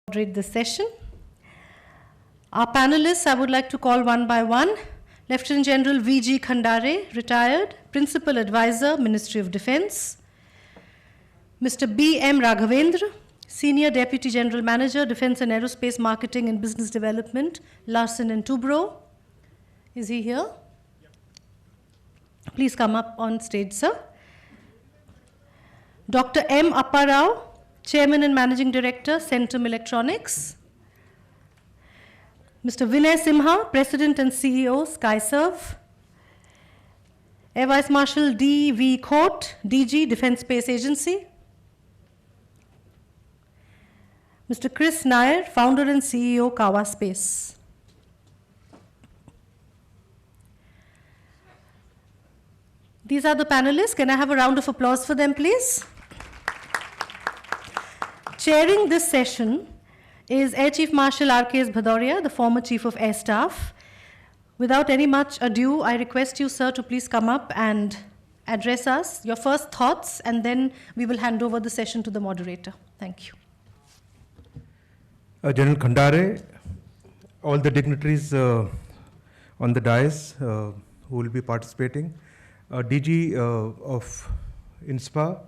Moderate this session. Our panelists, I would like to call one by one. Lieutenant General V.G. Khandare, retired, Principal Advisor, Ministry of Defense. Mr. B.M. Raghavendra, Senior Deputy General Manager, Defense and Aerospace Marketing and Business Development, Larsen and Toubro. Is he here? Please come up on stage, sir. Dr. M. Apparao, Chairman and Managing Director, Centum Electronics. Mr. Vinay Simha, President and CEO, SkyServe. Air Vice Marshal DV Khot, DG, Defense Space Agency. Mr. Kris Nair, Founder and CEO, Kawa Space. These are the panelists. Can I have a round of applause for them, please? Chairing this session is Air Chief Marshal R.K.S. Bhadauria, the former Chief of Air Staff. Without any much ado, I request you, sir, to please come up and address us, your first thoughts, and then we will hand over the session to the moderator. Thank you. General Khandare, all the dignitaries on the dais who will be participating, DG of ISpA,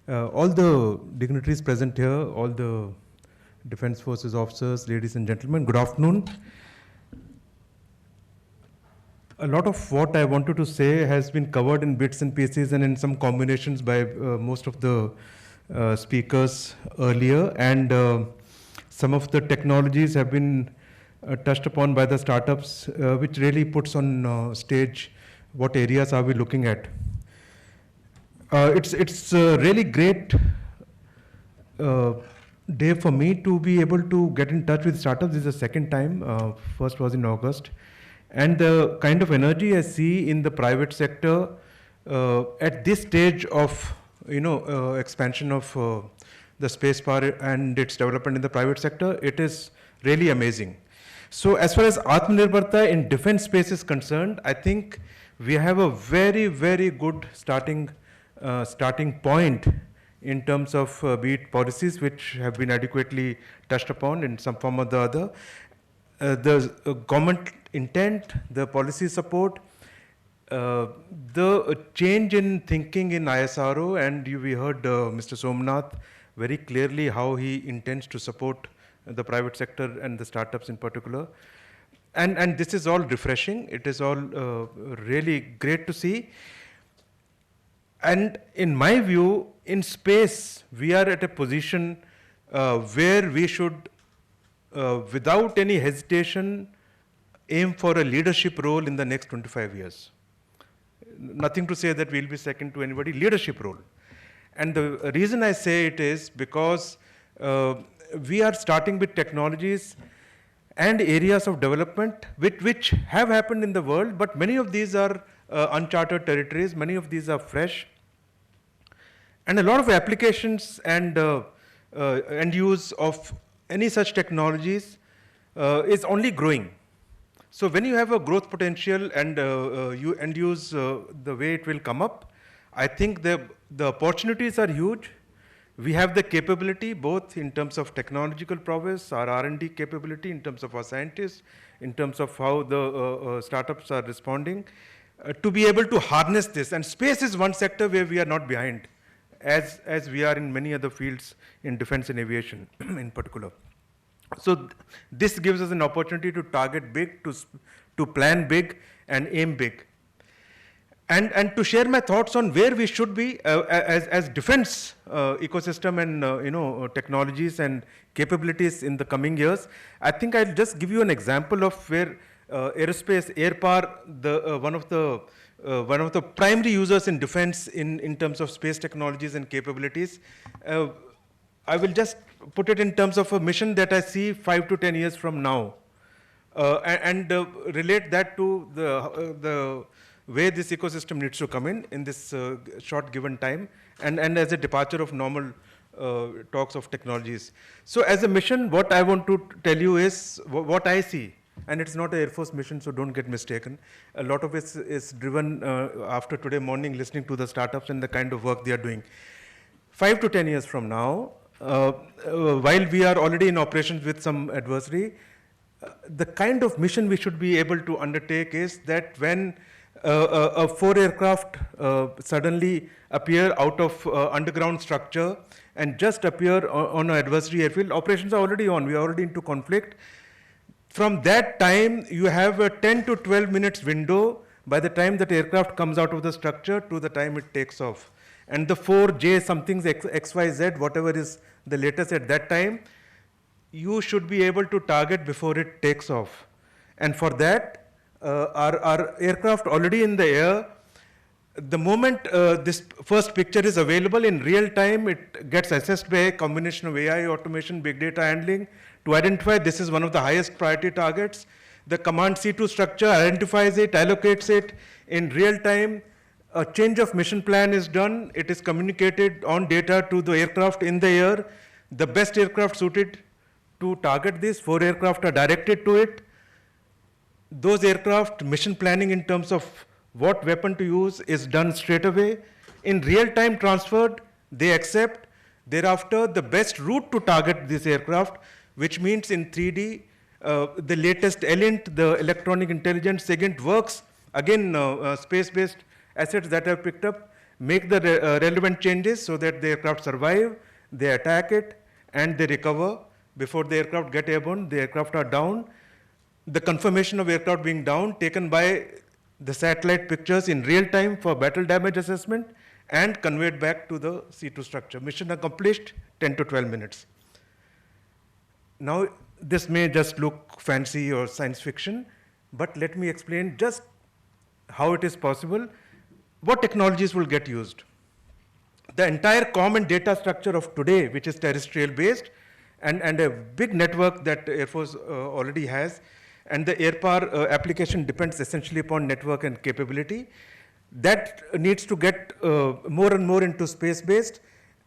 all the dignitaries present here, all the Defense Forces officers, ladies and gentlemen, good afternoon. A lot of what I wanted to say has been covered in bits and pieces and in some combinations by most of the speakers earlier, and some of the technologies have been touched upon by the startups, which really puts on stage what areas are we looking at. It's a really great day for me to be able to get in touch with startups. This is the second time. First was in August. And the kind of energy I see in the private sector at this stage of expansion of the space power and its development in the private sector, it is really amazing. So as far as Aatmanirbharta in defense space is concerned, I think we have a very, very good starting point in terms of be it policies which have been adequately touched upon in some form or the other, the government intent, the policy support, the change in thinking in ISRO, and we heard Mr. Somnath very clearly how he intends to support the private sector and the startups in particular. And this is all refreshing. It is all really great to see. And in my view, in space, we are at a position where we should, without any hesitation, aim for a leadership role in the next 25 years. Nothing to say that we'll be second to anybody, leadership role. And the reason I say it is because we are starting with technologies and areas of development which have happened in the world, but many of these are uncharted territories, many of these are fresh. And a lot of applications and use of any such technologies is only growing. So when you have a growth potential and you end use the way it will come up, I think the opportunities are huge. We have the capability, both in terms of technological prowess, our R&D capability, in terms of our scientists, in terms of how the startups are responding, to be able to harness this. And space is one sector where we are not behind, as we are in many other fields in defense and aviation in particular. So this gives us an opportunity to target big, to plan big and aim big. And to share my thoughts on where we should be as defense ecosystem and technologies and capabilities in the coming years. I think I'll just give you an example of where aerospace, air power, one of the primary users in defense in terms of space technologies and capabilities. I will just put it in terms of a mission that I see 5 to 10 years from now, and relate that to the way this ecosystem needs to come in this short given time, and as a departure of normal talks of technologies. So as a mission, what I want to tell you is what I see, and it's not an Air Force mission, so don't get mistaken. A lot of it is driven after today morning listening to the startups and the kind of work they are doing. 5 to 10 years from now, while we are already in operations with some adversary, the kind of mission we should be able to undertake is that when a 4 aircraft suddenly appear out of underground structure and just appear on an adversary airfield, operations are already on, we are already into conflict. From that time, you have a 10 to 12 minutes window by the time that aircraft comes out of the structure to the time it takes off. And the 4J something's XYZ, whatever is the latest at that time, you should be able to target before it takes off. And for that, our aircraft already in the air, the moment this first picture is available in real time, it gets assessed by a combination of AI, automation, big data handling to identify this is one of the highest priority targets. The command C2 structure identifies it, allocates it in real time. A change of mission plan is done. It is communicated on data to the aircraft in the air. The best aircraft suited to target this, 4 aircraft are directed to it. Those aircraft mission planning in terms of what weapon to use is done straight away. In real time transferred, they accept. Thereafter, the best route to target this aircraft, which means in 3D, the latest ELINT, the electronic intelligence SIGINT works. Again, space-based assets that are picked up make the relevant changes so that the aircraft survive, they attack it, and they recover. Before the aircraft get airborne, the aircraft are down. The confirmation of aircraft being down taken by the satellite pictures in real time for battle damage assessment and conveyed back to the C2 structure. Mission accomplished, 10 to 12 minutes. Now, this may just look fancy or science fiction, but let me explain just how it is possible, what technologies will get used. The entire common data structure of today, which is terrestrial based, and a big network that Air Force already has, and the air power application depends essentially upon network and capability. That needs to get more and more into space-based,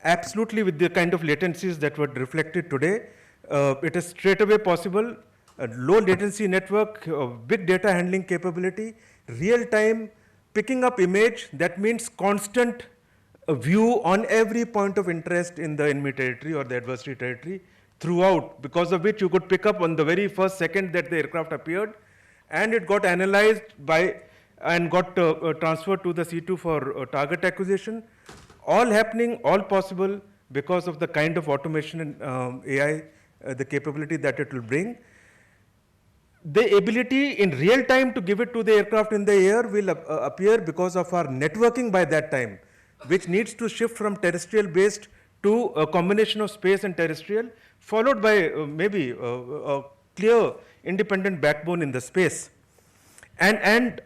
absolutely with the kind of latencies that were reflected today. It is straight away possible, a low latency network, big data handling capability, real-time picking up image, that means constant view on every point of interest in the enemy territory or the adversary territory throughout, because of which you could pick up on the very first second that the aircraft appeared, and it got analyzed by and got transferred to the C2 for target acquisition. All happening, all possible because of the kind of automation and AI, the capability that it will bring. The ability in real time to give it to the aircraft in the air will appear because of our networking by that time, which needs to shift from terrestrial based to a combination of space and terrestrial, followed by maybe a clear independent backbone in the space. And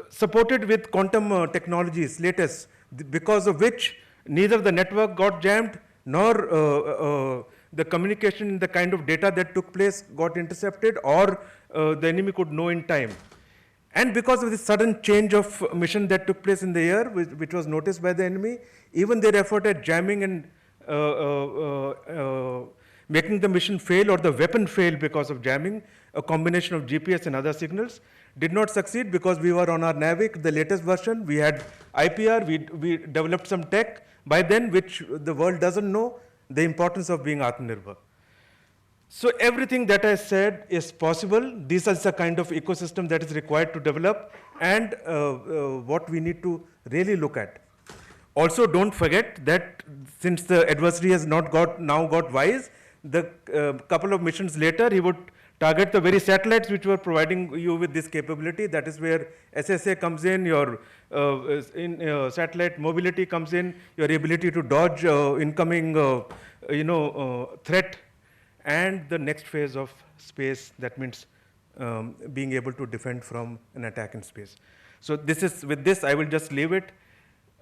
supported with quantum technologies, latest, because of which neither the network got jammed nor the communication in the kind of data that took place got intercepted, or the enemy could know in time. And because of the sudden change of mission that took place in the air, which was noticed by the enemy, even their effort at jamming and making the mission fail or the weapon fail because of jamming, a combination of GPS and other signals, did not succeed because we were on our NAVIC, the latest version. We had IPR, we developed some tech by then, which the world doesn't know, the importance of being Aatmanirbhar. So everything that I said is possible. This is the kind of ecosystem that is required to develop, and what we need to really look at. Also, don't forget that since the adversary has now got wise, the couple of missions later, he would target the very satellites which were providing you with this capability. That is where SSA comes in, your satellite mobility comes in, your ability to dodge incoming threat, and the next phase of space, that means being able to defend from an attack in space. So with this, I will just leave it.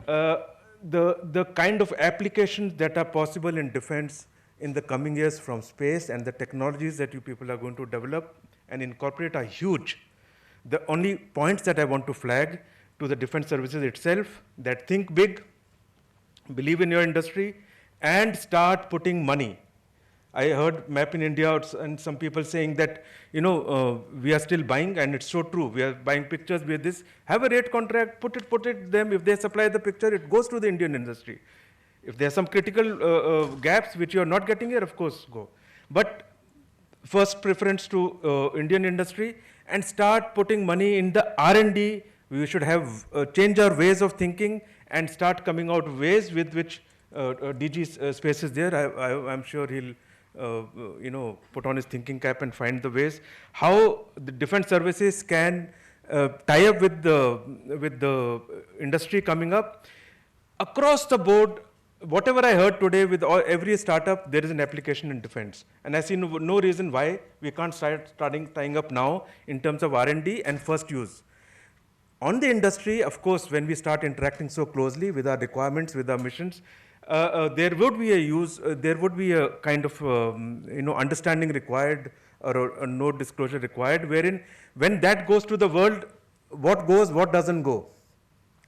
The kind of applications that are possible in defense in the coming years from space, and the technologies that you people are going to develop and incorporate are huge. The only points that I want to flag to the defense services itself, that think big, believe in your industry, and start putting money. I heard Map in India and some people saying that, we are still buying, and it's so true. We are buying pictures with this. Have a rate contract, put it them. If they supply the picture, it goes to the Indian industry. If there are some critical gaps which you are not getting here, of course, go. But first preference to Indian industry, and start putting money in the R&D. We should have change our ways of thinking and start coming out ways with which DG Space is there. I'm sure he'll put on his thinking cap and find the ways how the defense services can tie up with the industry coming up across the board. Whatever I heard today, with every startup, there is an application in defense, and I see no reason why we can't start tying up now in terms of R&D and first use. On the industry, of course, when we start interacting so closely with our requirements, with our missions, there would be a use, there would be a kind of understanding required, or a no disclosure required, wherein when that goes to the world, what goes, what doesn't go,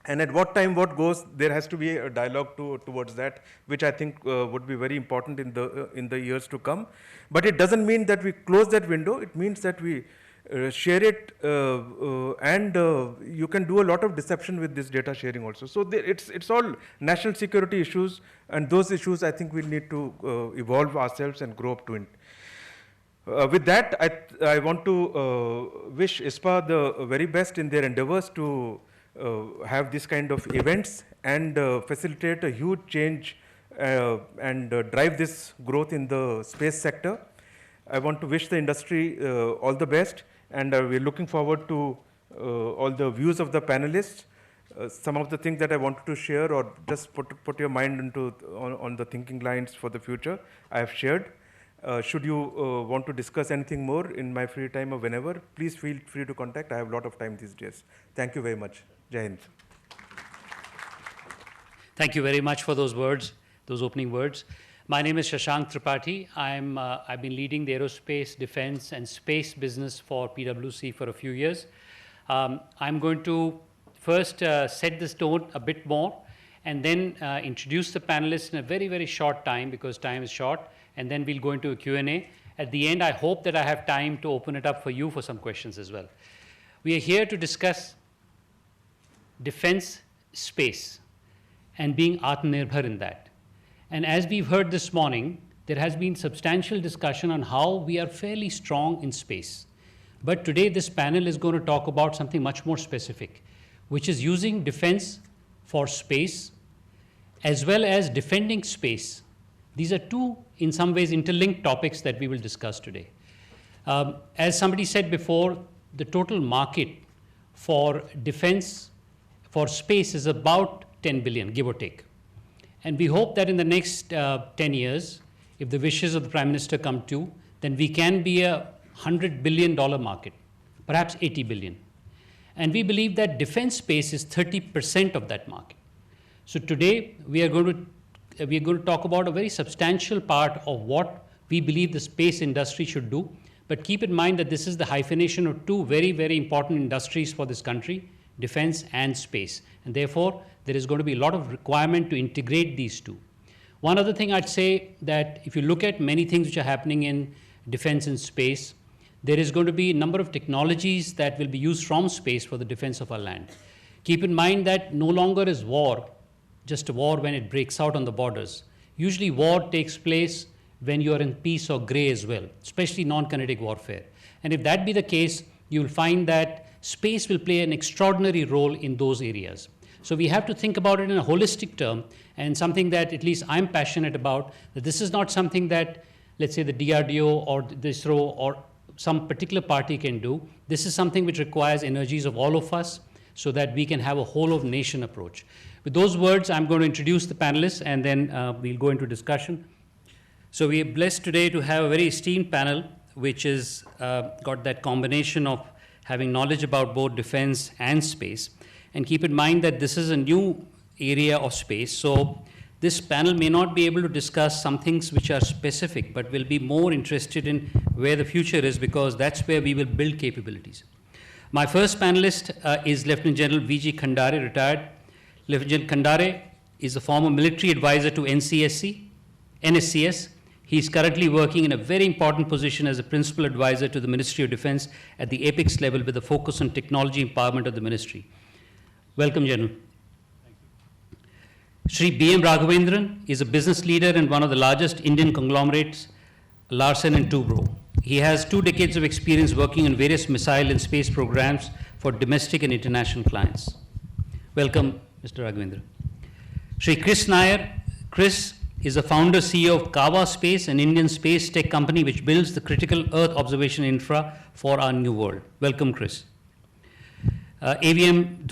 and at what time what goes, there has to be a dialogue towards that, which I think would be very important in the years to come. But it doesn't mean that we close that window. It means that we share it, and you can do a lot of deception with this data sharing also. So it's all national security issues, and those issues I think we need to evolve ourselves and grow up to it. With that, I want to wish ISpA the very best in their endeavors to have this kind of events and facilitate a huge change and drive this growth in the space sector. I want to wish the industry all the best, and we're looking forward to all the views of the panelists. Some of the things that I wanted to share, or just put your mind into on the thinking lines for the future, I have shared. Should you want to discuss anything more in my free time or whenever, please feel free to contact. I have a lot of time these days. Thank you very much. Jai Hind. Thank you very much for those words, those opening words. My name is Shashank Tripathi. I've been leading the aerospace, defense, and space business for PwC for a few years. I'm going to first set the tone a bit more, and then introduce the panelists in a very, very short time, because time is short, and then we'll go into a Q&A. At the end, I hope that I have time to open it up for you for some questions as well. We are here to discuss defense space and being Aatmanirbhar in that. And as we've heard this morning, there has been substantial discussion on how we are fairly strong in space. But today this panel is going to talk about something much more specific, which is using defense for space as well as defending space. These are two, in some ways, interlinked topics that we will discuss today. As somebody said before, the total market for defense for space is about 10 billion, give or take. And we hope that in the next 10 years, if the wishes of the Prime Minister come true, then we can be a $100 billion market, perhaps 80 billion. And we believe that defense space is 30% of that market. So today, we are going to talk about a very substantial part of what we believe the space industry should do. But keep in mind that this is the hyphenation of two very, very important industries for this country, defense and space. And therefore, there is going to be a lot of requirement to integrate these two. One other thing I'd say, that if you look at many things which are happening in defense and space, there is going to be a number of technologies that will be used from space for the defense of our land. Keep in mind that no longer is war just a war when it breaks out on the borders. Usually war takes place when you are in peace or gray as well, especially non-kinetic warfare. And if that be the case, you will find that space will play an extraordinary role in those areas. So we have to think about it in a holistic term, and something that at least I'm passionate about, that this is not something that, let's say, the DRDO or the ISRO or some particular party can do. This is something which requires energies of all of us so that we can have a whole of nation approach. With those words, I'm going to introduce the panelists, and then we'll go into discussion. So we are blessed today to have a very esteemed panel, which has got that combination of having knowledge about both defense and space. And keep in mind that this is a new area of space. So this panel may not be able to discuss some things which are specific, but will be more interested in where the future is, because that's where we will build capabilities. My first panelist is Lieutenant General V.G. Khandare, retired. Lieutenant Khandare is a former military advisor to NSCS. He is currently working in a very important position as a principal advisor to the Ministry of Defense at the apex level, with a focus on technology empowerment of the ministry. Welcome, General. Shri BM Raghavendra is a business leader in one of the largest Indian conglomerates, Larsen & Toubro. He has 2 decades of experience working on various missile and space programs for domestic and international clients. Welcome, Mr. Raghavendra. Shri Kris Nair. Kris is the founder CEO of Kawa Space, an Indian space tech company which builds the critical Earth observation infra for our new world. Welcome, Kris. AVM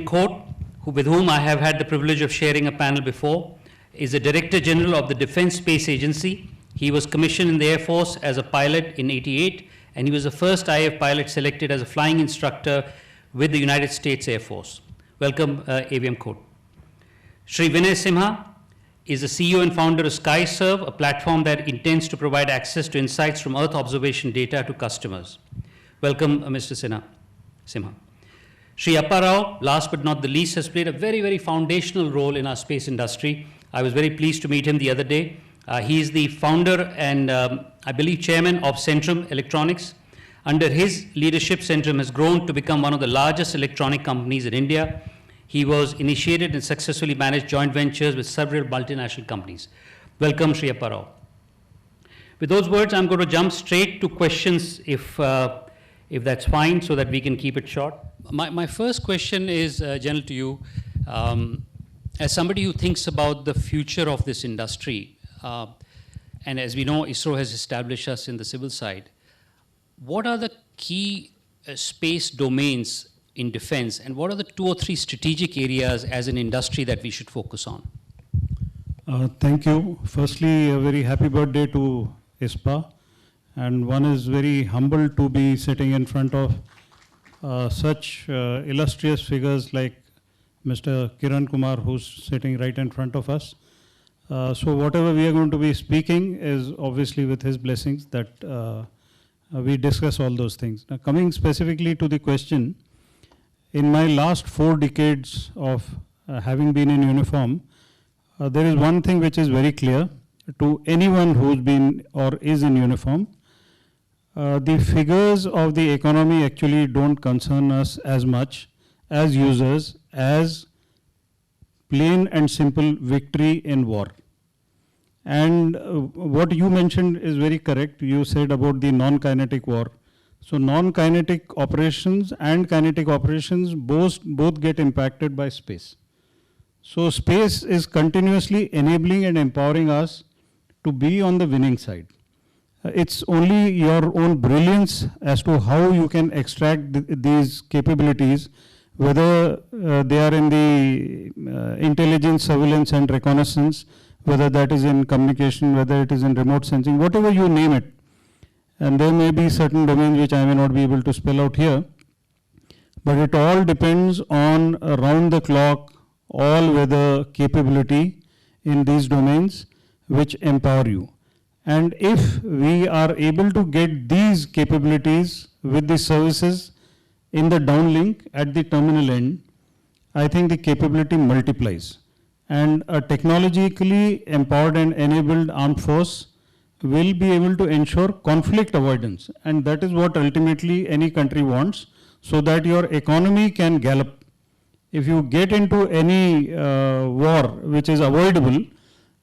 Khot, with whom I have had the privilege of sharing a panel before, is the Director General of the Defense Space Agency. He was commissioned in the Air Force as a pilot in '88, and he was the first IF pilot selected as a flying instructor with the United States Air Force. Welcome, AVM Khot. Shri Vinay Simha is the CEO and founder of SkyServe, a platform that intends to provide access to insights from Earth observation data to customers. Welcome, Mr. Simha. Shri Apparao, last but not the least, has played a very, very foundational role in our space industry. I was very pleased to meet him the other day. He is the founder and I believe chairman of Centum Electronics. Under his leadership, Centum has grown to become one of the largest electronic companies in India. He was initiated and successfully managed joint ventures with several multinational companies. Welcome, Shri Apparao. With those words, I'm going to jump straight to questions if that's fine, so that we can keep it short. My first question is, General, to you. As somebody who thinks about the future of this industry, and as we know, ISRO has established us in the civil side, what are the key space domains in defense, and what are the 2 or 3 strategic areas as an industry that we should focus on? Thank you. Firstly, a very happy birthday to ISPA. And one is very humbled to be sitting in front of such illustrious figures like Mr. Kiran Kumar, who's sitting right in front of us. So whatever we are going to be speaking is obviously with his blessings that we discuss all those things. Now, coming specifically to the question, in my last 4 decades of having been in uniform, there is one thing which is very clear to anyone who's been or is in uniform. The figures of the economy actually don't concern us as much as users as plain and simple victory in war. And what you mentioned is very correct. You said about the non-kinetic war. So non-kinetic operations and kinetic operations both get impacted by space. So space is continuously enabling and empowering us to be on the winning side. It's only your own brilliance as to how you can extract these capabilities, whether they are in the intelligence, surveillance and reconnaissance, whether that is in communication, whether it is in remote sensing, whatever you name it. And there may be certain domains which I may not be able to spell out here, but it all depends on around the clock, all-weather capability in these domains which empower you. And if we are able to get these capabilities with the services in the downlink at the terminal end, I think the capability multiplies. And a technologically empowered and enabled armed force will be able to ensure conflict avoidance. And that is what ultimately any country wants, so that your economy can gallop. If you get into any war which is avoidable,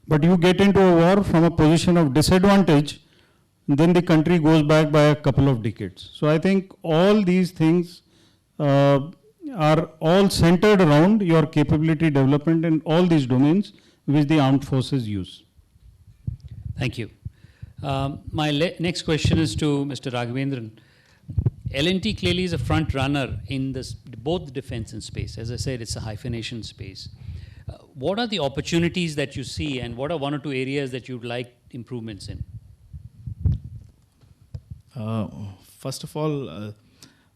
but you get into a war from a position of disadvantage, then the country goes back by a couple of decades. So I think all these things are all centered around your capability development in all these domains which the armed forces use. Thank you. My next question is to Mr. Raghavendran. L&T clearly is a front runner in both defense and space. As I said, it's a hyphenation space. What are the opportunities that you see, and what are 1 or 2 areas that you'd like improvements in? First of all,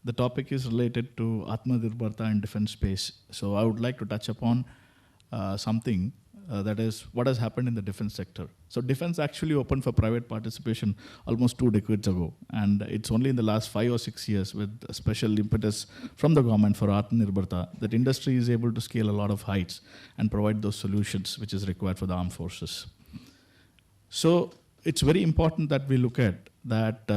the topic is related to Aatmanirbhar and defense space. So I would like to touch upon something that is what has happened in the defense sector. So defense actually opened for private participation almost 2 decades ago. And it's only in the last 5 or 6 years with a special impetus from the government for Aatmanirbhar that industry is able to scale a lot of heights and provide those solutions which is required for the armed forces. So it's very important that we look at that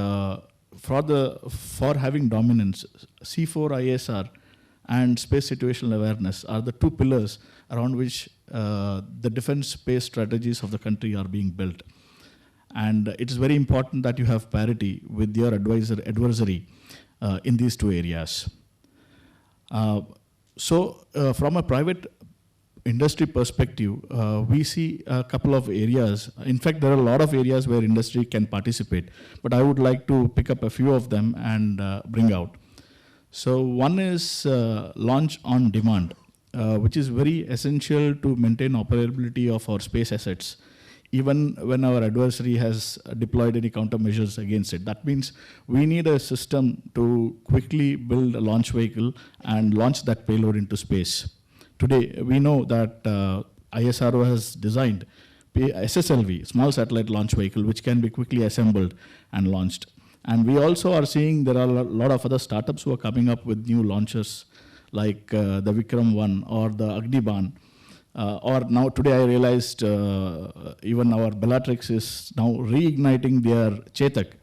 for having dominance, C4 ISR and space situational awareness are the 2 pillars around which the defense space strategies of the country are being built. And it is very important that you have parity with your adversary in these two areas. From a private industry perspective, we see a couple of areas. In fact, there are a lot of areas where industry can participate, but I would like to pick up a few of them and bring out. So one is launch on demand, which is very essential to maintain operability of our space assets, even when our adversary has deployed any countermeasures against it. That means we need a system to quickly build a launch vehicle and launch that payload into space. Today, we know that ISRO has designed SSLV, small satellite launch vehicle, which can be quickly assembled and launched. And we also are seeing there are a lot of other startups who are coming up with new launchers, like the Vikram 1 or the Agniban. Or now today I realized even our Bellatrix is now reigniting their Chetak.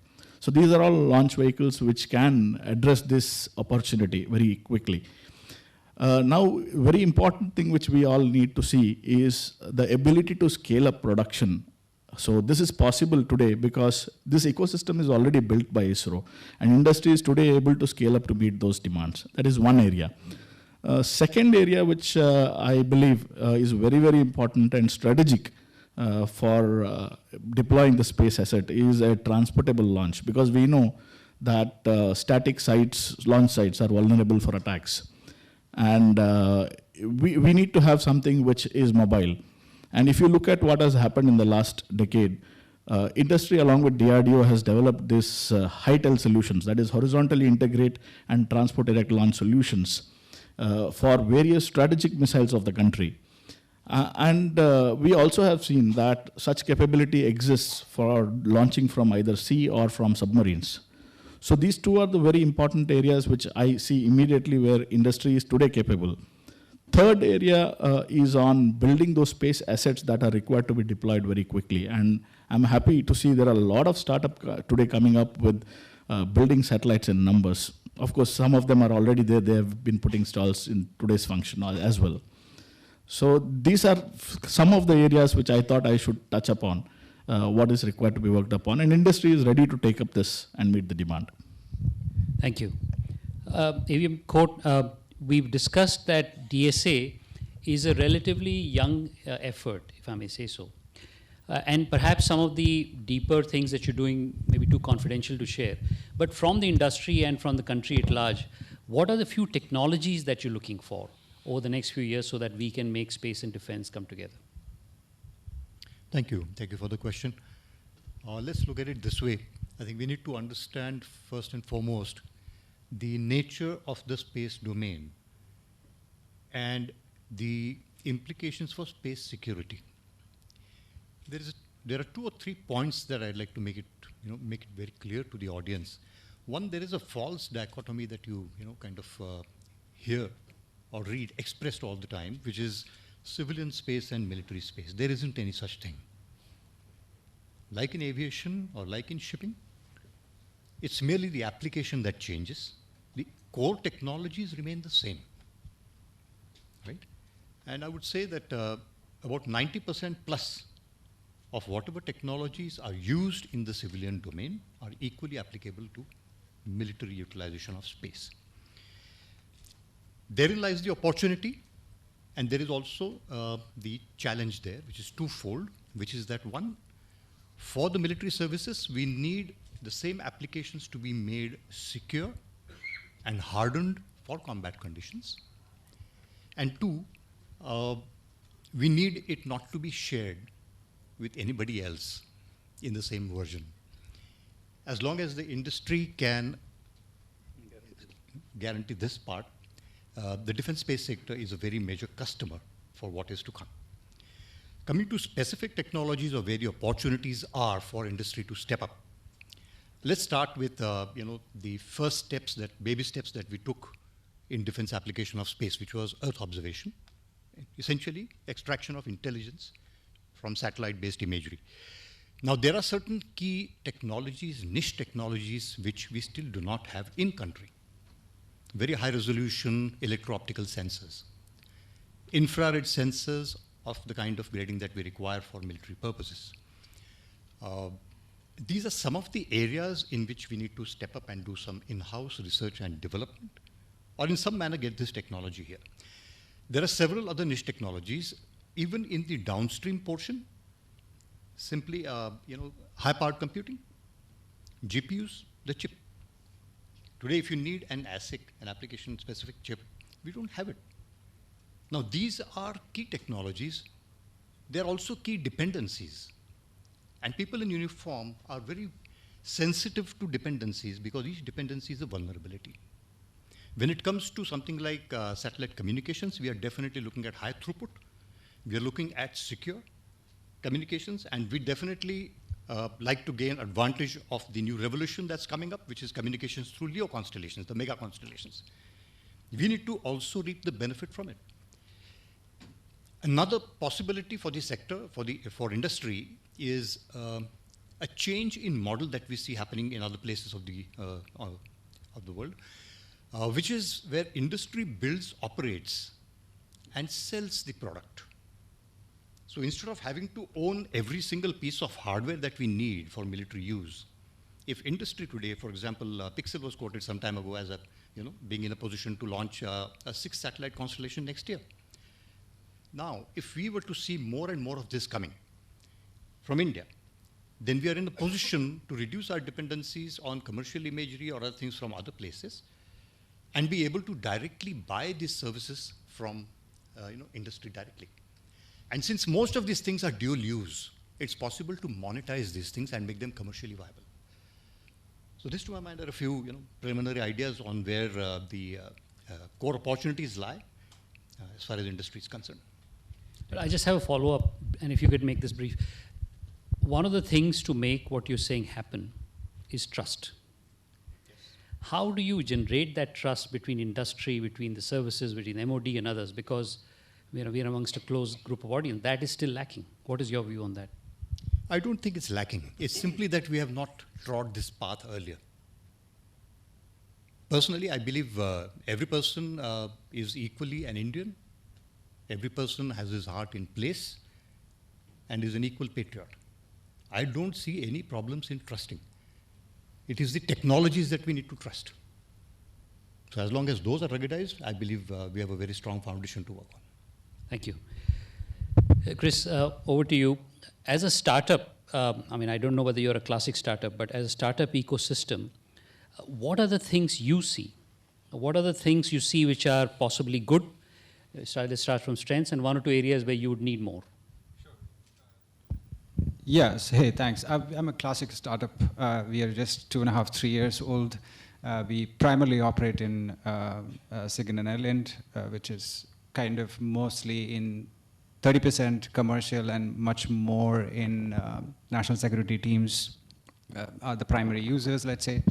So these are all launch vehicles which can address this opportunity very quickly. Now, very important thing which we all need to see is the ability to scale up production. So this is possible today because this ecosystem is already built by ISRO, and industry is today able to scale up to meet those demands. That is one area. Second area which I believe is very, very important and strategic for deploying the space asset is a transportable launch, because we know that static sites, launch sites are vulnerable for attacks. And we need to have something which is mobile. And if you look at what has happened in the last decade, industry along with DRDO has developed this HITEL solutions, that is horizontally integrate and transport direct launch solutions for various strategic missiles of the country. We also have seen that such capability exists for launching from either sea or from submarines. So these two are the very important areas which I see immediately where industry is today capable. Third area is on building those space assets that are required to be deployed very quickly. And I'm happy to see there are a lot of startups today coming up with building satellites in numbers. Of course, some of them are already there. They have been putting stalls in today's function as well. So these are some of the areas which I thought I should touch upon, what is required to be worked upon. And industry is ready to take up this and meet the demand. Thank you. AVM Khot, we've discussed that DSA is a relatively young effort, if I may say so. And perhaps some of the deeper things that you're doing may be too confidential to share. But from the industry and from the country at large, what are the few technologies that you're looking for over the next few years so that we can make space and defense come together? Thank you. Thank you for the question. Let's look at it this way. I think we need to understand first and foremost the nature of the space domain and the implications for space security. There are 2 or 3 points that I'd like to make it very clear to the audience. One, there is a false dichotomy that you kind of hear or read expressed all the time, which is civilian space and military space. There isn't any such thing. Like in aviation or like in shipping, it's merely the application that changes. The core technologies remain the same, right? And I would say that about 90% plus of whatever technologies are used in the civilian domain are equally applicable to military utilization of space. Therein lies the opportunity, and there is also the challenge there, which is twofold, which is that one, for the military services, we need the same applications to be made secure and hardened for combat conditions. And two, we need it not to be shared with anybody else in the same version. As long as the industry can guarantee this part, the defense space sector is a very major customer for what is to come. Coming to specific technologies or where the opportunities are for industry to step up, let's start with the first steps, baby steps that we took in defense application of space, which was Earth observation, essentially extraction of intelligence from satellite-based imagery. Now, there are certain key technologies, niche technologies, which we still do not have in country. Very high resolution electro-optical sensors, infrared sensors of the kind of grading that we require for military purposes. These are some of the areas in which we need to step up and do some in-house research and development, or in some manner get this technology here. There are several other niche technologies, even in the downstream portion, simply high-powered computing, GPUs, the chip. Today, if you need an ASIC, an application-specific chip, we don't have it. Now, these are key technologies. They're also key dependencies. And people in uniform are very sensitive to dependencies because each dependency is a vulnerability. When it comes to something like satellite communications, we are definitely looking at high throughput. We are looking at secure communications, and we definitely like to gain advantage of the new revolution that's coming up, which is communications through LEO constellations, the mega constellations. We need to also reap the benefit from it. Another possibility for the sector, for industry, is a change in model that we see happening in other places of the world, which is where industry builds, operates, and sells the product. So instead of having to own every single piece of hardware that we need for military use, if industry today, for example, Pixel was quoted some time ago as being in a position to launch a 6 satellite constellation next year. Now, if we were to see more and more of this coming from India, then we are in a position to reduce our dependencies on commercial imagery or other things from other places and be able to directly buy these services from industry directly. And since most of these things are dual use, it's possible to monetize these things and make them commercially viable. So this, to my mind, are a few preliminary ideas on where the core opportunities lie as far as industry is concerned. But I just have a follow-up, and if you could make this brief. One of the things to make what you're saying happen is trust. Yes. How do you generate that trust between industry, between the services, between MOD and others? Because we're amongst a closed group of audience. That is still lacking. What is your view on that? I don't think it's lacking. It's simply that we have not trod this path earlier. Personally, I believe every person is equally an Indian. Every person has his heart in place and is an equal patriot. I don't see any problems in trusting. It is the technologies that we need to trust. So as long as those are ruggedized, I believe we have a very strong foundation to work on. Thank you. Kris, over to you. As a startup, I don't know whether you're a classic startup, but as a startup ecosystem, what are the things you see? What are the things you see which are possibly good? Let's start from strengths and 1 or 2 areas where you would need more. Yes, hey, thanks. I'm a classic startup. We are just 2.5, 3 years old. We primarily operate in Sigyn and Ireland, which is kind of mostly in 30% commercial and much more in national security teams are the primary users, let's say.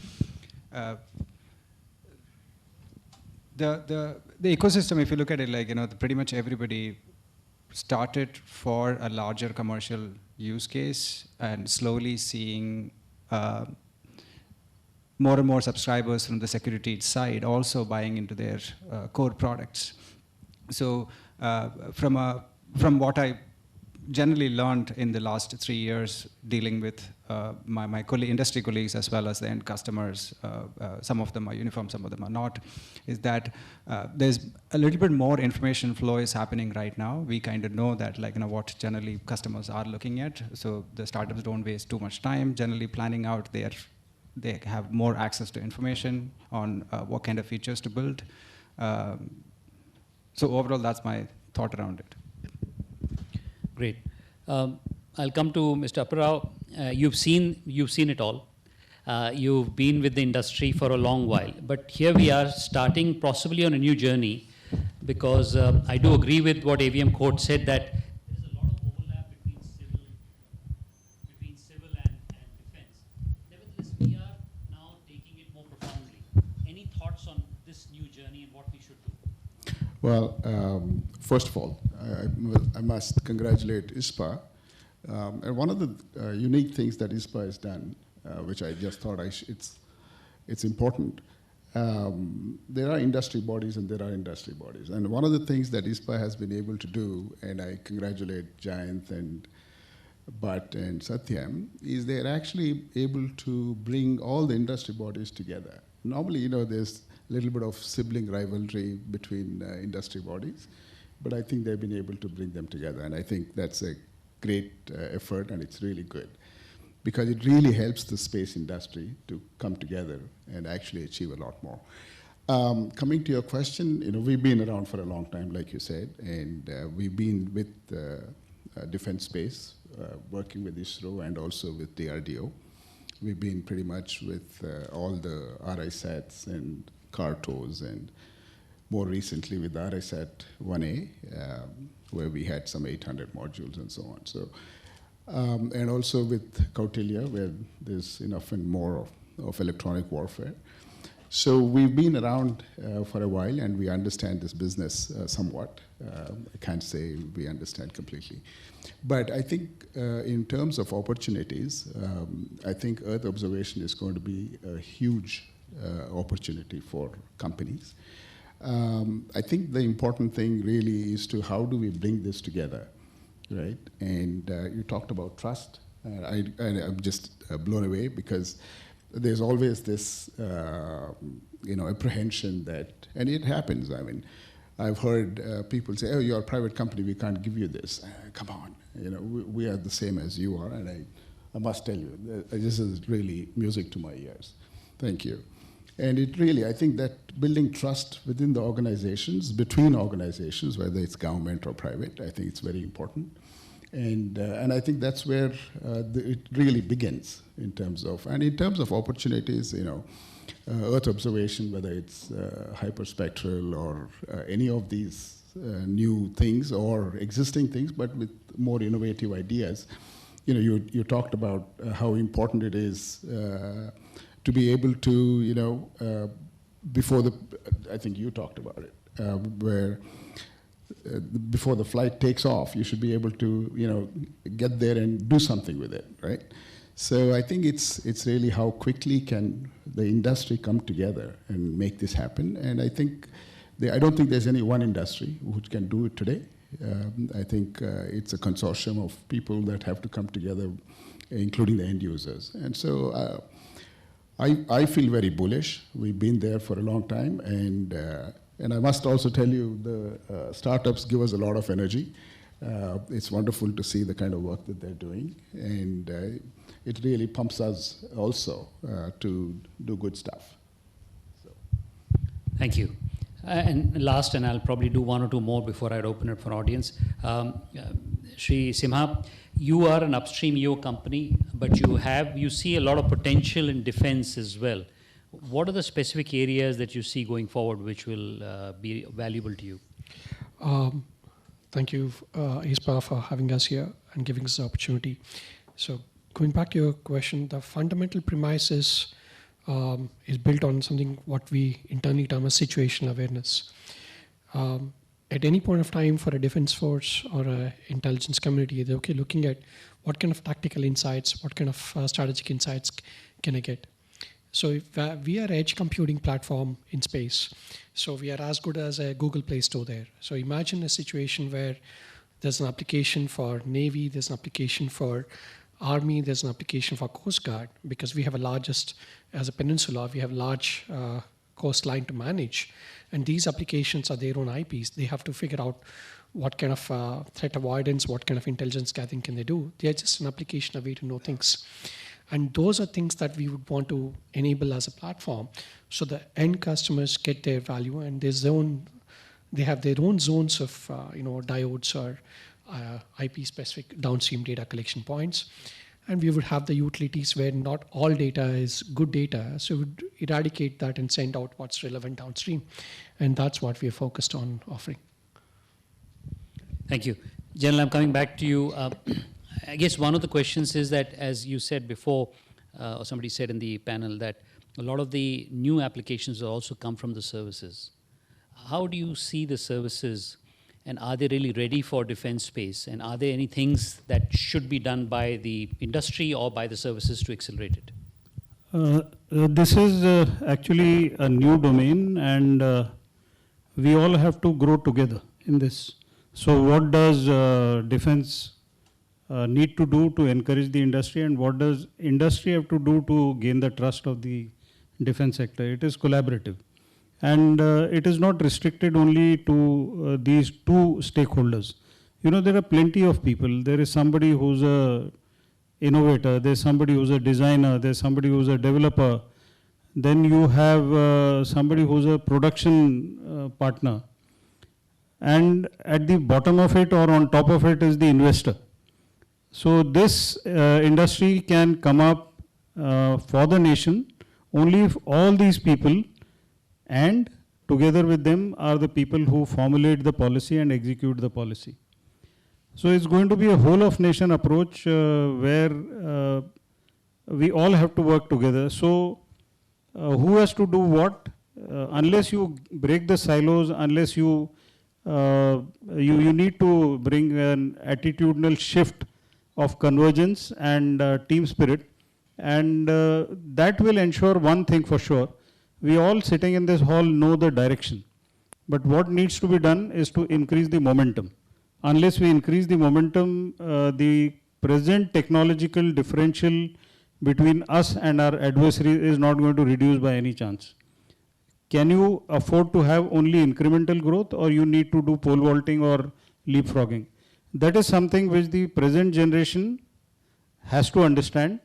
The ecosystem, if you look at it, pretty much everybody started for a larger commercial use case and slowly seeing more and more subscribers from the security side also buying into their core products. So from what I generally learned in the last 3 years dealing with my industry colleagues as well as the end customers, some of them are uniform, some of them are not, is that there's a little bit more information flow is happening right now. We kind of know that what generally customers are looking at. So the startups don't waste too much time generally planning out they have more access to information on what kind of features to build. So overall, that's my thought around it. Great. I'll come to Mr. Apparao. You've seen it all. You've been with the industry for a long while. But here we are starting possibly on a new journey because I do agree with what AVM Khot said that there's a lot of overlap between civil and defense. Nevertheless, we are now taking it more profoundly. Any thoughts on this new journey and what we should do? Well, first of all, I must congratulate ISpA. And one of the unique things that ISpA has done, which I just thought it's important, there are industry bodies and there are industry bodies. And one of the things that ISPA has been able to do, and I congratulate Jayanth and Bharat and Satyam, is they're actually able to bring all the industry bodies together. Normally, there's a little bit of sibling rivalry between industry bodies, but I think they've been able to bring them together, and I think that's a great effort, and it's really good, because it really helps the space industry to come together and actually achieve a lot more. Coming to your question, we've been around for a long time, like you said, and we've been with defense space, working with ISRO and also with DRDO. We've been pretty much with all the RISATs and CARTOs, and more recently with the RISAT 1A, where we had some 800 modules and so on. So, and also with Kautilya, where there's enough and more of electronic warfare. So we've been around for a while, and we understand this business somewhat. I can't say we understand completely. But I think in terms of opportunities, I think Earth observation is going to be a huge opportunity for companies. I think the important thing really is to how do we bring this together, right? And you talked about trust. I'm just blown away, because there's always this, apprehension that, and it happens. I mean, I've heard people say, "Oh, you're a private company, we can't give you this." Come on, we are the same as you are, and I must tell you, this is really music to my ears. Thank you. And it really, I think that building trust within the organizations, between organizations, whether it's government or private, I think it's very important. And I think that's where it really begins in terms of opportunities, Earth observation, whether it's hyperspectral or any of these new things or existing things, but with more innovative ideas. You talked about how important it is to be able to, I think you talked about it, where before the flight takes off, you should be able to, get there and do something with it, right? So I think it's really how quickly can the industry come together and make this happen. And I think, I don't think there's any one industry which can do it today. I think it's a consortium of people that have to come together, including the end users. And so I feel very bullish. We've been there for a long time, and I must also tell you, the startups give us a lot of energy. It's wonderful to see the kind of work that they're doing, and it really pumps us also to do good stuff. So. Thank you. And last, and I'll probably do one or two more before I open it for audience. Shri Simha, you are an upstream EO company, but you see a lot of potential in defense as well. What are the specific areas that you see going forward which will be valuable to you? Thank you, ISPA, for having us here and giving us the opportunity. So going back to your question, the fundamental premise is built on something what we internally term as situational awareness. At any point of time for a defense force or an intelligence community, they're looking at what kind of tactical insights, what kind of strategic insights can I get. So if, we are an edge computing platform in space. So we are as good as a Google Play Store there. So imagine a situation where there's an application for Navy, there's an application for Army, there's an application for Coast Guard, because we have as a peninsula, we have large coastline to manage. And these applications are their own IPs. They have to figure out what kind of threat avoidance, what kind of intelligence gathering can they do. They are just an application, a way to know things. And those are things that we would want to enable as a platform, so the end customers get their value, and they have their own zones of diodes or IP-specific downstream data collection points. And we would have the utilities where not all data is good data, so we would eradicate that and send out what's relevant downstream. And that's what we are focused on offering. Thank you. General, I'm coming back to you. I guess one of the questions is that, as you said before, or somebody said in the panel, that a lot of the new applications also come from the services. How do you see the services, and are they really ready for defense space? And are there any things that should be done by the industry or by the services to accelerate it? This is actually a new domain, and we all have to grow together in this. So what does defense need to do to encourage the industry, and what does industry have to do to gain the trust of the defense sector? It is collaborative. And it is not restricted only to these two stakeholders. You know, there are plenty of people. There is somebody who's a innovator, there's somebody who's a designer, there's somebody who's a developer, then you have somebody who's a production partner. And at the bottom of it or on top of it is the investor. So this industry can come up for the nation only if all these people and together with them are the people who formulate the policy and execute the policy. So it's going to be a whole of nation approach where we all have to work together. So who has to do what? Unless you break the silos, unless you need to bring an attitudinal shift of convergence and team spirit, and that will ensure one thing for sure. We all sitting in this hall know the direction, but what needs to be done is to increase the momentum. Unless we increase the momentum, the present technological differential between us and our adversary is not going to reduce by any chance. Can you afford to have only incremental growth, or you need to do pole vaulting or leapfrogging? That is something which the present generation has to understand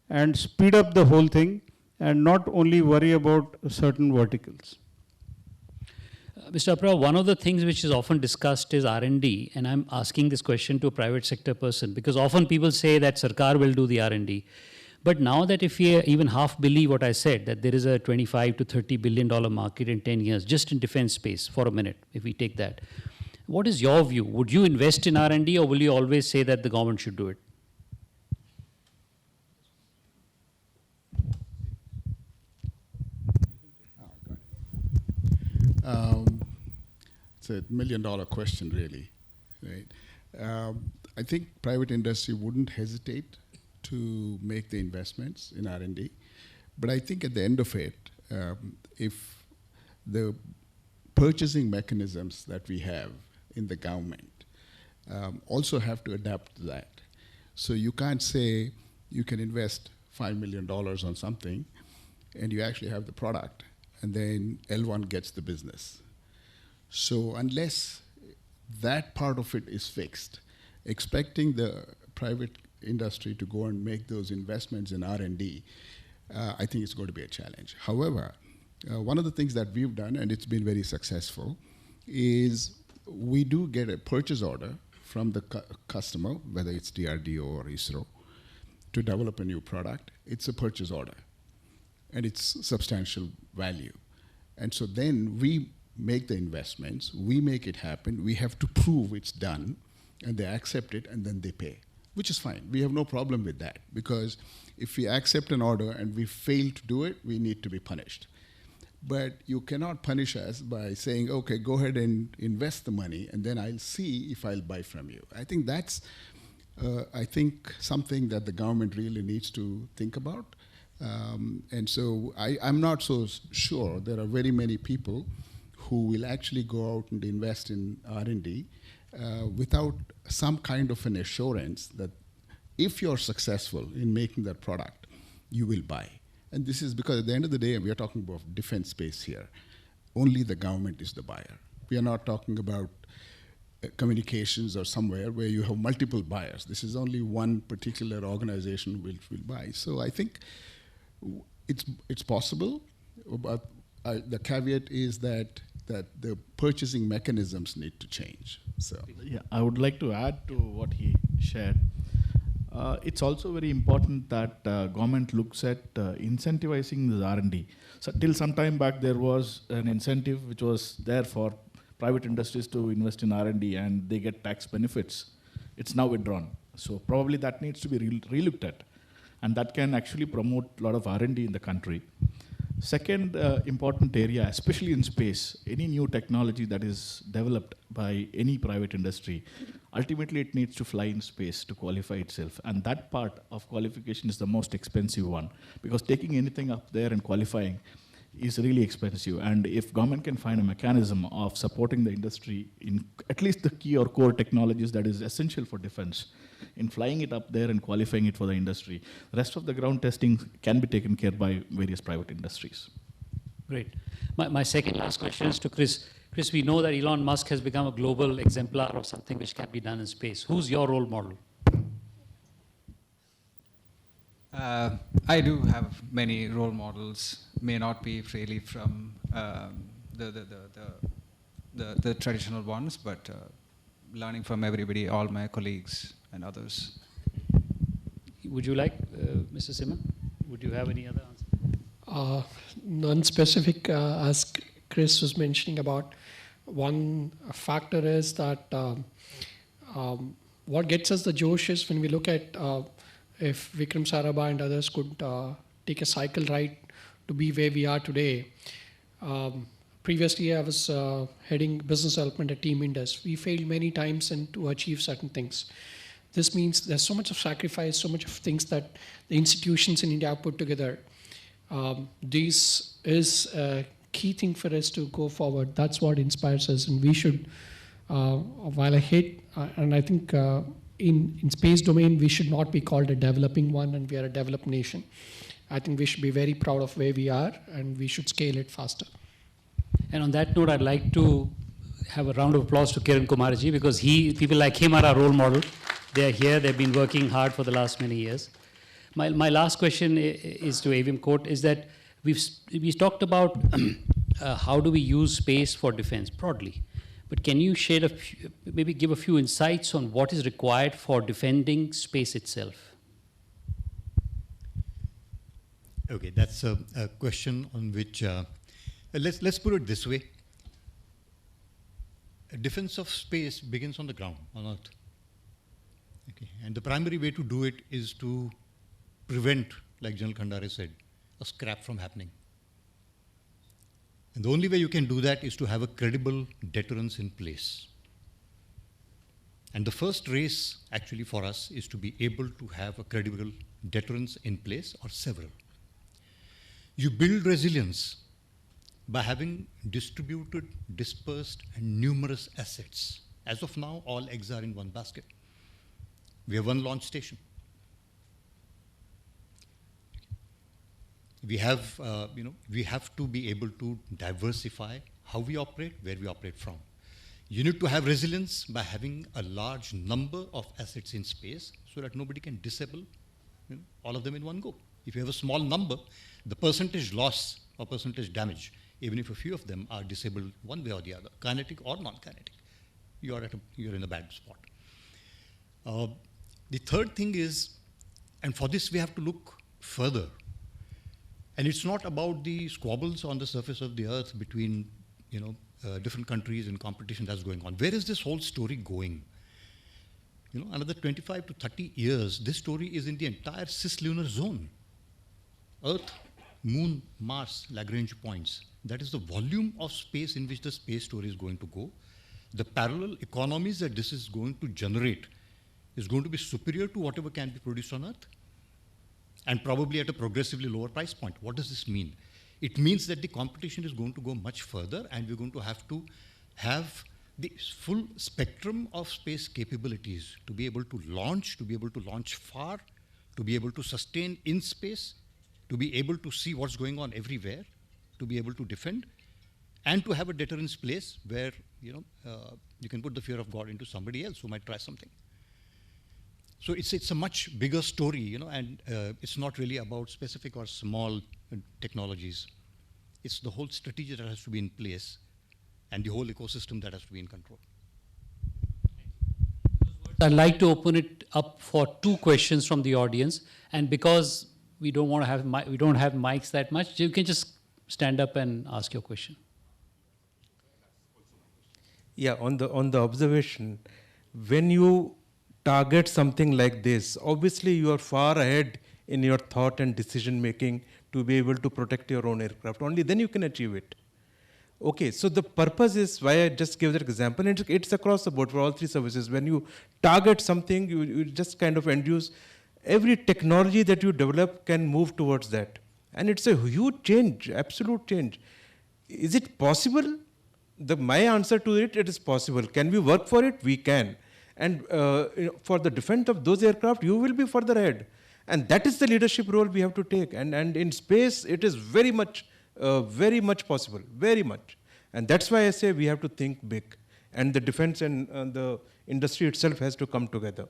and speed up the whole thing and not only worry about certain verticals. Mr. Apparao, one of the things which is often discussed is R&D, and I'm asking this question to a private sector person, because often people say that Sarkar will do the R&D. But now that if we even half believe what I said, that there is a $25 to $30 billion market in 10 years, just in defense space, for a minute, if we take that, what is your view? Would you invest in R&D, or will you always say that the government should do it? It's $1 million question, really, right? I think private industry wouldn't hesitate to make the investments in R&D, but I think at the end of it, if the purchasing mechanisms that we have in the government also have to adapt to that. So you can't say you can invest $5 million on something and you actually have the product, and then L1 gets the business. So unless that part of it is fixed, expecting the private industry to go and make those investments in R&D, I think it's going to be a challenge. However, one of the things that we've done, and it's been very successful, is we do get a purchase order from the customer, whether it's DRDO or ISRO, to develop a new product. It's a purchase order, and it's substantial value. And so then we make the investments, we make it happen, we have to prove it's done, and they accept it, and then they pay, which is fine. We have no problem with that, because if we accept an order and we fail to do it, we need to be punished. But you cannot punish us by saying, okay, go ahead and invest the money, and then I'll see if I'll buy from you. I think that's, something that the government really needs to think about. And so I'm not so sure there are very many people who will actually go out and invest in R&D without some kind of an assurance that if you're successful in making that product, you will buy. And this is because at the end of the day, we are talking about defense space here. Only the government is the buyer. We are not talking about communications or somewhere where you have multiple buyers. This is only one particular organization which will buy. So I think it's possible, but the caveat is that the purchasing mechanisms need to change. So yeah, I would like to add to what he shared. It's also very important that government looks at incentivizing the R&D. So till some time back, there was an incentive which was there for private industries to invest in R&D, and they get tax benefits. It's now withdrawn. So probably that needs to be relooked at, and that can actually promote a lot of R&D in the country. Second important area, especially in space, any new technology that is developed by any private industry, ultimately it needs to fly in space to qualify itself. And that part of qualification is the most expensive one, because taking anything up there and qualifying is really expensive. And if government can find a mechanism of supporting the industry in at least the key or core technologies that is essential for defense, in flying it up there and qualifying it for the industry, the rest of the ground testing can be taken care by various private industries. Great. My second last question is to Kris. Kris, we know that Elon Musk has become a global exemplar of something which can be done in space. Who's your role model? I do have many role models. May not be really from the traditional ones, but learning from everybody, all my colleagues and others. Would you like, Mr. Simha? Would you have any other answer? None specific, as Kris was mentioning about. One factor is that what gets us the josh is when we look at if Vikram Sarabhai and others could take a cycle ride to be where we are today. Previously, I was heading business development at Team Indus. We failed many times to achieve certain things. This means there's so much of sacrifice, so much of things that the institutions in India have put together. This is a key thing for us to go forward. That's what inspires us, and we should, while I hate, and I think in space domain, we should not be called a developing one, and we are a developed nation. I think we should be very proud of where we are, and we should scale it faster. And on that note, I'd like to have a round of applause to Kiran Kumarji, because people like him are our role model. They're here, they've been working hard for the last many years. My last question is to AVM Khot, is that we've talked about how do we use space for defense broadly. But can you share maybe give a few insights on what is required for defending space itself? Okay, that's a question on which, let's put it this way. A defense of space begins on the ground, on Earth. Okay, and the primary way to do it is to prevent, like General Khandare said, a scrap from happening. And the only way you can do that is to have a credible deterrence in place. And the first race, actually, for us is to be able to have a credible deterrence in place, or several. You build resilience by having distributed, dispersed, and numerous assets. As of now, all eggs are in one basket. We have one launch station. We have, we have to be able to diversify how we operate, where we operate from. You need to have resilience by having a large number of assets in space so that nobody can disable all of them in one go. If you have a small number, the percentage loss or percentage damage, even if a few of them are disabled one way or the other, kinetic or non-kinetic, you're in a bad spot. The third thing is, and for this we have to look further, and it's not about the squabbles on the surface of the earth between different countries and competition that's going on. Where is this whole story going? Another 25 to 30 years, this story is in the entire cislunar zone. Earth, Moon, Mars, Lagrange points. That is the volume of space in which the space story is going to go. The parallel economies that this is going to generate is going to be superior to whatever can be produced on Earth, and probably at a progressively lower price point. What does this mean? It means that the competition is going to go much further, and we're going to have the full spectrum of space capabilities to be able to launch far, to be able to sustain in space, to be able to see what's going on everywhere, to be able to defend, and to have a deterrence place where you can put the fear of God into somebody else who might try something. So it's a much bigger story, and it's not really about specific or small technologies. It's the whole strategy that has to be in place, and the whole ecosystem that has to be in control. I'd like to open it up for 2 questions from the audience, and because we don't have mics that much, you can just stand up and ask your question. Yeah, on the observation, when you target something like this, obviously you are far ahead in your thought and decision making to be able to protect your own aircraft. Only then you can achieve it. Okay, so the purpose is why I just gave that example. And it's across the board for all three services. When you target something, you just kind of induce every technology that you develop can move towards that. And it's a huge change, absolute change. Is it possible? My answer to it is possible. Can we work for it? We can. And for the defense of those aircraft, you will be further ahead. And that is the leadership role we have to take. And in space, it is very much possible, very much. And that's why I say we have to think big. And the defense and the industry itself has to come together.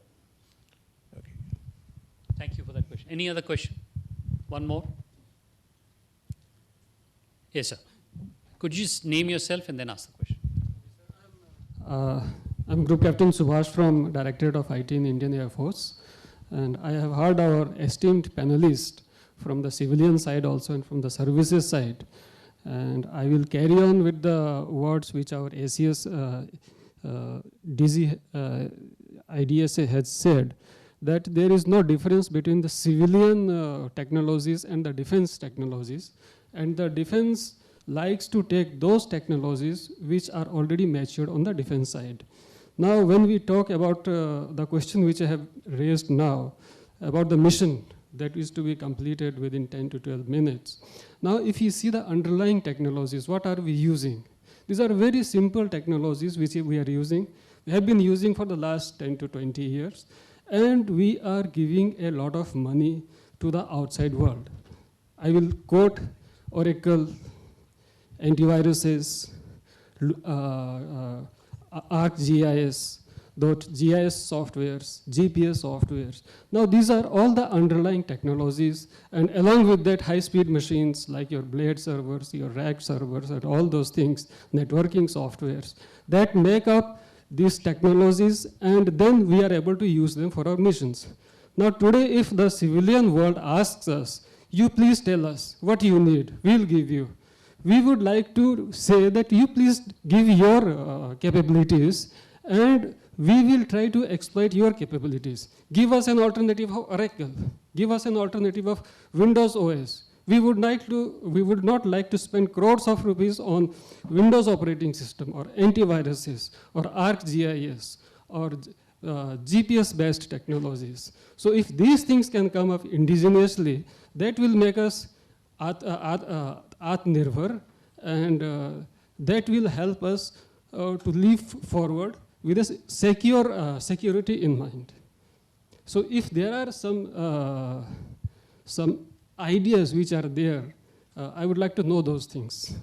Okay. Thank you for that question. Any other question? One more? Yes, sir. Could you just name yourself and then ask the question? I'm Group Captain Subhash from Directorate of IT in Indian Air Force. And I have heard our esteemed panelists from the civilian side also and from the services side. And I will carry on with the words which our ACS IDSA has said, that there is no difference between the civilian technologies and the defense technologies. And the defense likes to take those technologies which are already matured on the defense side. Now, when we talk about the question which I have raised now, about the mission that is to be completed within 10 to 12 minutes. Now, if you see the underlying technologies, what are we using? These are very simple technologies which we are using. We have been using for the last 10 to 20 years. And we are giving a lot of money to the outside world. I will quote Oracle, antiviruses, ArcGIS, GIS softwares, GPS softwares. Now these are all the underlying technologies, and along with that high-speed machines like your blade servers, your rack servers, and all those things, networking softwares, that make up these technologies, and then we are able to use them for our missions. Now today, if the civilian world asks us, you please tell us what you need, we'll give you. We would like to say that you please give your capabilities, and we will try to exploit your capabilities. Give us an alternative of Oracle. Give us an alternative of Windows OS. We would not like to spend crores of rupees on Windows operating system or antiviruses or ArcGIS or GPS-based technologies. So if these things can come up indigenously, that will make us Aatmanirbhar, and that will help us to leap forward with a security in mind. So if there are some ideas which are there, I would like to know those things.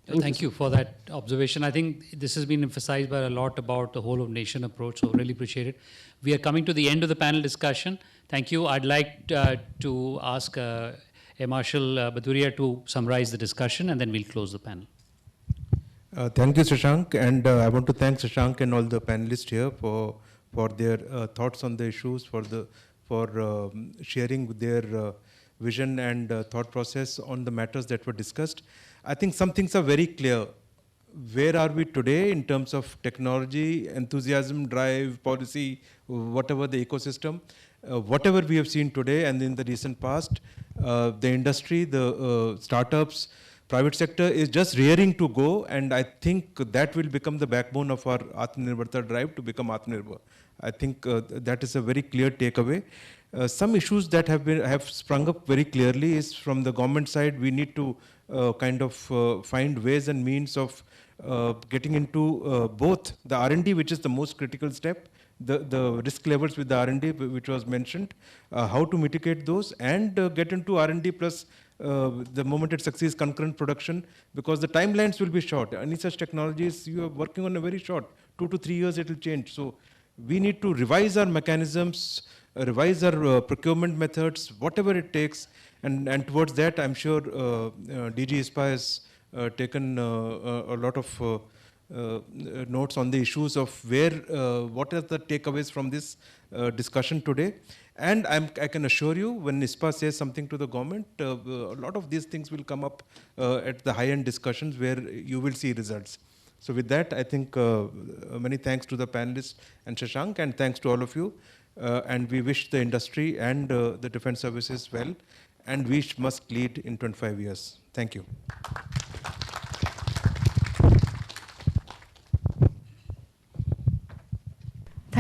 Thank you for that observation. I think this has been emphasized by a lot about the whole of nation approach, so really appreciate it. We are coming to the end of the panel discussion. Thank you. I'd like to ask Air Marshal Bhadauria to summarize the discussion, and then we'll close the panel. Thank you, Shashank, and I want to thank Shashank and all the panelists here for their thoughts on the issues, for sharing their vision and thought process on the matters that were discussed. I think some things are very clear. Where are we today in terms of technology, enthusiasm, drive, policy, whatever the ecosystem? Whatever we have seen today and in the recent past, the industry, the startups, private sector is just rearing to go, and I think that will become the backbone of our Aatmanirbharta drive to become Aatmanirbhar. I think that is a very clear takeaway. Some issues that have sprung up very clearly is from the government side. We need to find ways and means of getting into both the R&D, which is the most critical step, the risk levels with the R&D, which was mentioned, how to mitigate those, and get into R&D plus the moment it succeeds, concurrent production, because the timelines will be short. Any such technologies, you are working on a very short, 2 to 3 years it will change. So we need to revise our mechanisms, revise our procurement methods, whatever it takes, and towards that I'm sure DG ISpA has taken a lot of notes on the issues of what are the takeaways from this discussion today. And I can assure you, when ISpA says something to the government, a lot of these things will come up at the high-end discussions where you will see results. So with that, I think many thanks to the panelists and Shashank, and thanks to all of you. And we wish the industry and the defense services well, and we must lead in 25 years. Thank you.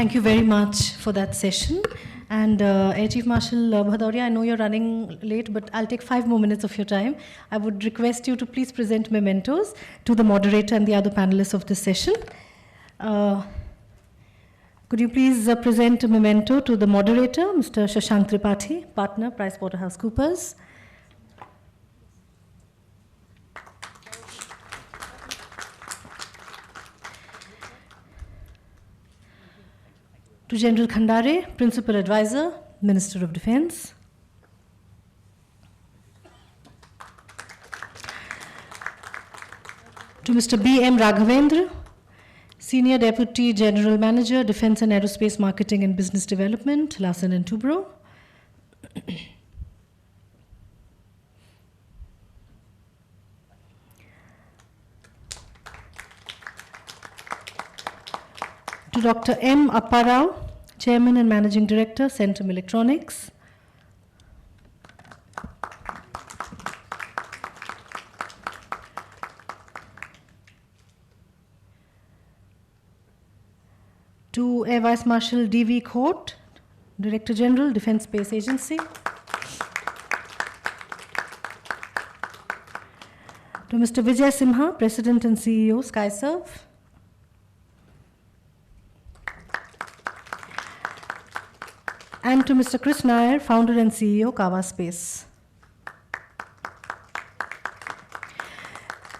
Thank you very much for that session. And Air Chief Marshal Bhadauria, I know you're running late, but I'll take 5 more minutes of your time. I would request you to please present mementos to the moderator and the other panelists of this session. Could you please present a memento to the moderator, Mr. Shashank Tripathi, partner, PricewaterhouseCoopers. To General Khandare, Principal Advisor, Minister of Defense. To Mr. BM Raghavendra, Senior Deputy General Manager, Defense and Aerospace Marketing and Business Development, Larsen & Toubro. To Dr. M. Apparao, Chairman and Managing Director, Centum Electronics. To Air Vice Marshal DV Khot, Director General, Defense Space Agency. To Mr. Vijay Simha, President and CEO, SkyServe. And to Mr. Kris Nair, Founder and CEO, Kawa Space.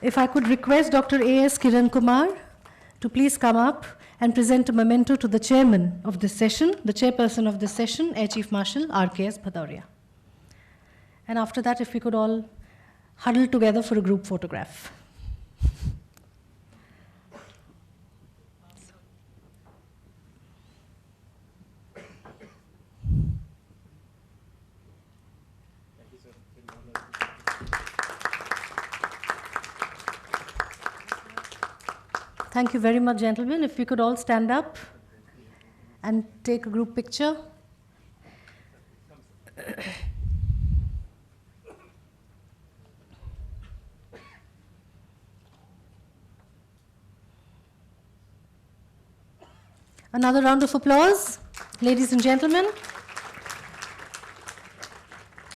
If I could request Dr. A.S. Kiran Kumar to please come up and present a memento to the chairman of this session, the chairperson of this session, Air Chief Marshal RKS Bhadauria. And after that, if we could all huddle together for a group photograph. Thank you very much, gentlemen. If we could all stand up and take a group picture. Another round of applause, ladies and gentlemen.